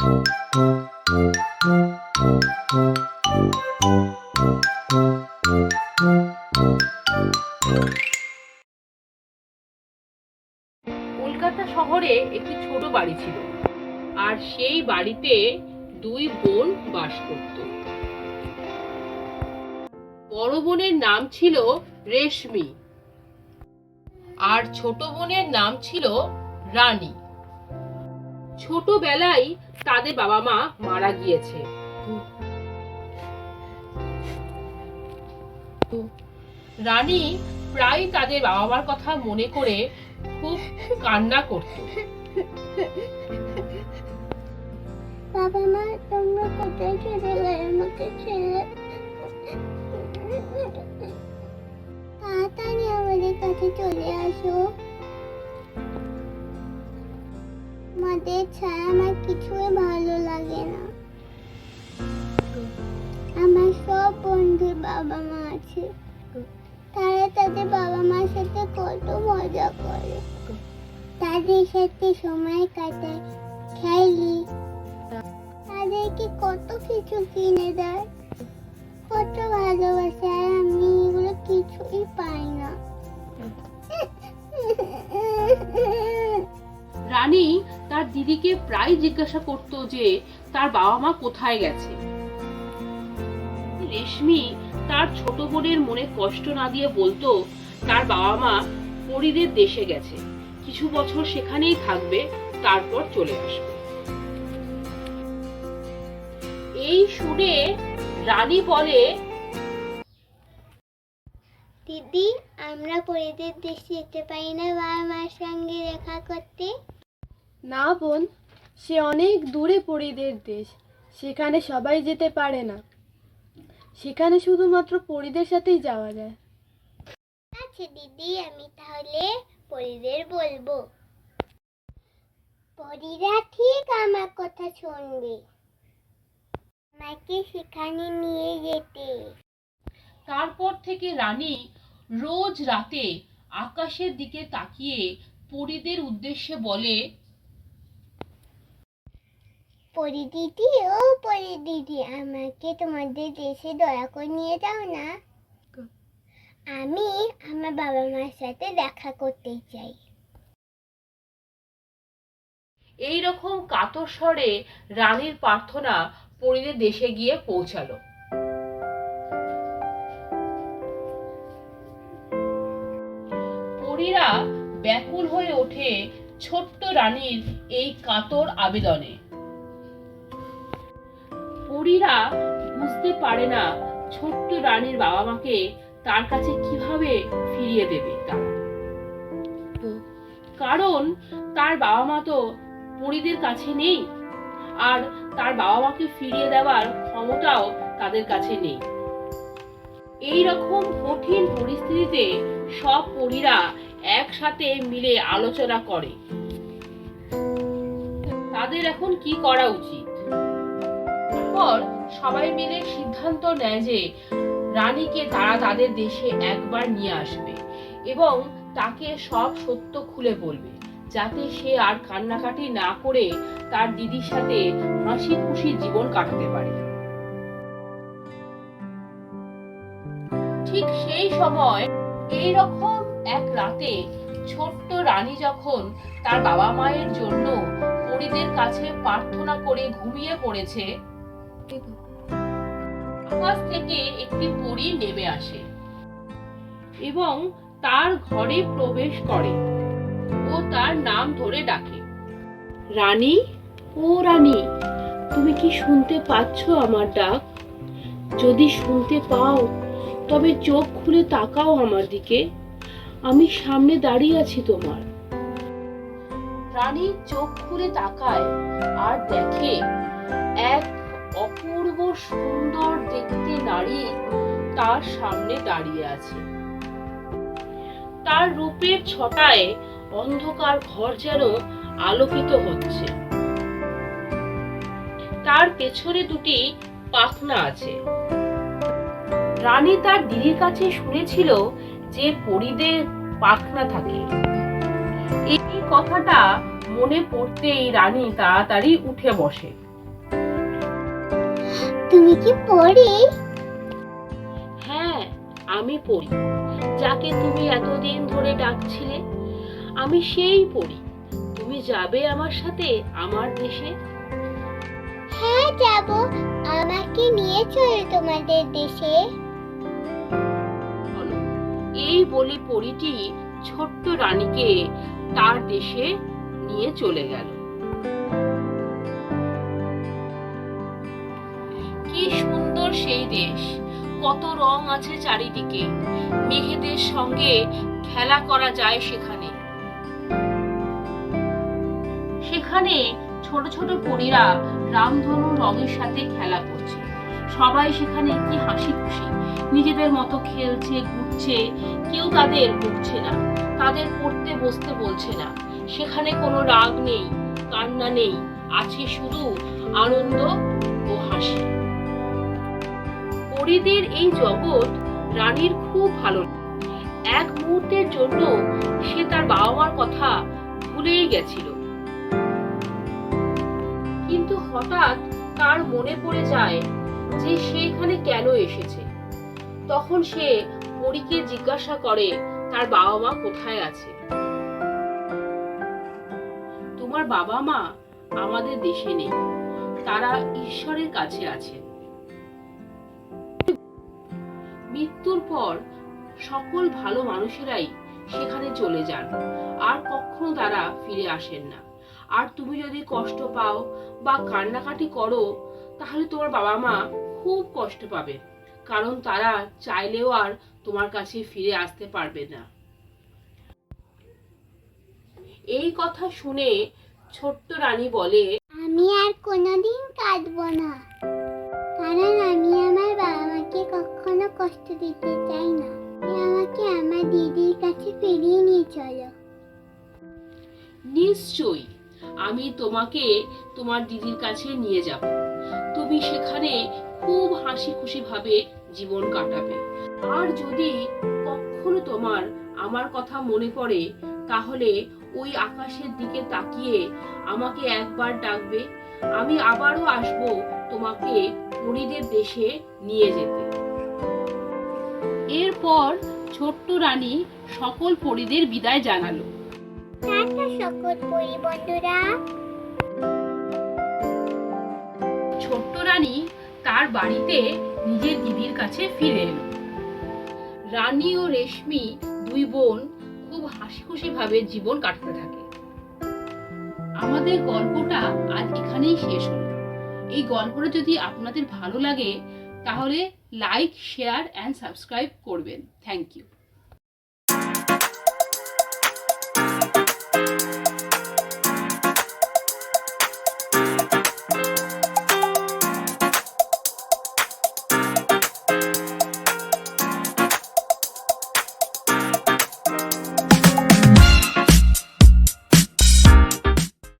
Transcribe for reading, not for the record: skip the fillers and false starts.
কলকাতা শহরে একটি ছোট বাড়ি ছিল, আর সেই বাড়িতে দুই বোন বাস করত। বড় বোনের নাম ছিল রেশমি, আর ছোট বোনের নাম ছিল রানী। ছোটবেলায় তাদের বাবা মা মারা গিয়েছে। রানী প্রায় তাদের বাবা মার কথা মনে করে খুব কান্না করত। বাবা মা, তোমরা কোথায় চলে গেলে আমাকে ছেড়ে? তাড়াতাড়ি আমাদের কাছে চলে আসো। আমাদের ছাড়া আমার কিছুই ভালো লাগে না। আমার সব বন্ধুর বাবা মা আছে, তারা তাদের বাবা মার সাথে কত মজা করে, তাদের সাথে সময় কাটায়, খেলি, তাদেরকে কত কিছু কিনে দেয়, কত ভালোবাসে, আর আমি এগুলো কিছুই পাই না। রানী তার দিদিকে প্রায় জিজ্ঞাসা করত যে তার বাবা মা কোথায় গেছে। রেশমি তার ছোট বোনের মনে কষ্ট না দিয়ে বলতো তার বাবা মা পরীদের দেশে গেছে, কিছু বছর সেখানেই থাকবে, তারপর চলে আসবে। এই শুনে রানী বলে, দিদি, আমরা পরীদের দেশে যেতে পারি না বাবা মার সঙ্গে দেখা করতে? না বোন, সে অনেক দূরে পরীদের দেশ, সেখানে সবাই যেতে পারে না, সেখানে শুধুমাত্র পরীদের সাথেই যাওয়া যায়। আচ্ছা দিদি, আমি তাহলে পরীদের বলবো, পরীরা ঠিক আমার কথা শুনবে, আমাকে সেখানে নিয়ে যেতে। তারপর থেকে রানী রোজ রাতে আকাশের দিকে তাকিয়ে পরীদের উদ্দেশ্যে বলে, পরী দিদি, ও পরী দিদি, আমাকে তোমাদের দেশে দয়া করে নিয়ে যাও না, আমি আমার বাবা মার সাথে দেখা করতে চাই। এই রকম কাতর স্বরে রানীর প্রার্থনা পরীদের দেশে গিয়ে পৌঁছালো। পরীরা ব্যাকুল হয়ে ওঠে ছোট্ট রানীর এই কাতর আবেদনে। পরীরা বুঝতে পারে না ছোট্ট রানীর বাবা মাকে তার কাছে কিভাবে ফিরিয়ে দেবে তারা, কারণ তার বাবা মা তো পরীদের কাছে নেই, আর তার বাবা মাকে ফিরিয়ে দেওয়ার ক্ষমতাও তাদের কাছে নেই। এই রকম কঠিন পরিস্থিতিতে সব পরীরা একসাথে মিলে আলোচনা করে তাদের এখন কি করা উচিত। তারপর সবাই মিলে সিদ্ধান্ত নেয় যে রানীকে তারা তাদের দেশে একবার নিয়ে আসবে এবং তাকে সব সত্য খুলে বলবে, যাতে সে আর কান্নাকাটি না করে তার দিদির সাথে হাসি খুশি জীবন কাটাতে পারে। ঠিক সেই সময় এইরকম এক রাতে ছোট্ট রানী যখন তার বাবা মায়ের জন্য পরীদের কাছে প্রার্থনা করে ঘুমিয়ে পড়েছে, আকাশ থেকে একটি পরী নেমে আসে এবং তার ঘরে প্রবেশ করে ও তার নাম ধরে ডাকে, রানী, ও রানী, তুমি কি শুনতে পাচ্ছ আমার ডাক? যদি শুনতে পাও তবে চোখ খুলে তাকাও আমার দিকে, আমি সামনে দাঁড়িয়ে আছি তোমার। রানী চোখ খুলে তাকায় আর দেখে এক অপূর্ব সুন্দর দেখতে নারী তার সামনে দাঁড়িয়ে আছে। তার রূপের ছটায় অন্ধকার ঘর যেন আলোকিত হচ্ছে। তার পেছনে দুটি পাখনা আছে। রানী তার দিদির কাছে শুনেছিল যে পরীদের পাখনা থাকে। এই কথাটা মনে পড়তেই রানী তাড়াতাড়ি উঠে বসে। তুমি কি পড়ি? হ্যাঁ, আমি পড়ি। যাকে তুমি এতদিন ধরে ডাকছিলে, আমি সেই পড়ি। তুমি যাবে আমার সাথে আমার দেশে? হ্যাঁ যাব, আমাকে নিয়ে চলো তোমাদের দেশে। চলো। এই বলে পরীটি ছোট্ট রানীকে তার দেশে নিয়ে চলে গেল। কি সুন্দর সেই দেশ, কত রং আছে চারিদিকে, মেঘেদের সঙ্গে খেলা করা যায় সেখানে। সেখানে ছোট ছোট পরীরা রামধনু রঙের সাথে খেলা করছে। সবাই সেখানে কি হাসি খুশি, নিজেদের মতো খেলছে, ঘুরছে। কেউ তাদের বকছে না, তাদের পড়তে বসতে বলছে না। সেখানে কোনো রাগ নেই, কান্না নেই, আছে শুধু আনন্দ ও হাসি। পরীদের এই জগৎ রানীর খুব ভালো লাগে। এক মুহূর্তের জন্য সে তার বাবা মার কথা ভুলেই গেছিল। কিন্তু হঠাৎ তার মনে পড়ে যায় যে সে এখানে কেন এসেছে। তখন সে পরীকে জিজ্ঞাসা করে তার বাবা মা কোথায় আছে। তোমার বাবা মা আমাদের দেশে নেই, তারা ঈশ্বরের কাছে আছে। মৃত্যুর পর সকল ভালো মানুষেরাই সেখানে চলে যান, আর কখনো তারা ফিরে আসেন না। আর তুমি যদি কষ্ট পাও বা কান্নাকাটি করো, তাহলে তোমার বাবা মা খুব কষ্ট পাবে, কারণ তারা চাইলেও আর তোমার কাছে ফিরে আসতে পারবে না। এই কথা শুনে ছোট্ট রানী বলে, আমি আর কোনোদিন কাঁদবো না, কারণ আমি আমার বাবা মাকে কখনো কষ্ট দিতে চাই না। তুমি আমাকে আমার দিদির কাছে ফিরিয়ে নিয়ে চলো। নিশ্চয়ই, আমি তোমাকে তোমার দিদির কাছে নিয়ে যাব। তুমি সেখানে খুব হাসি খুশি ভাবে জীবন কাটাবে। আর যদি কখনো তোমার আমার কথা মনে পড়ে, তাহলে ওই আকাশের দিকে তাকিয়ে আমাকে একবার ডাকবে। আমি আবারও আসবো তোমাকে পরীদের দেশে নিয়ে যেতে। এরপর ছোট্ট রানী সকল পরীদের বিদায় জানালো। টাটা সকল পরি বন্ধুরা। ছোট্ট রানী তার বাড়িতে নিজের দিদির কাছে ফিরে এলো। রানী ও রেশমি দুই বোন খুব হাসি খুশি ভাবে জীবন কাটাতে থাকে। আমাদের গল্পটা আজ এখানেই শেষ হলো। এই গল্পটা যদি আপনাদের ভালো লাগে, তাহলে লাইক, শেয়ার এন্ড সাবস্ক্রাইব করবেন। Thank you.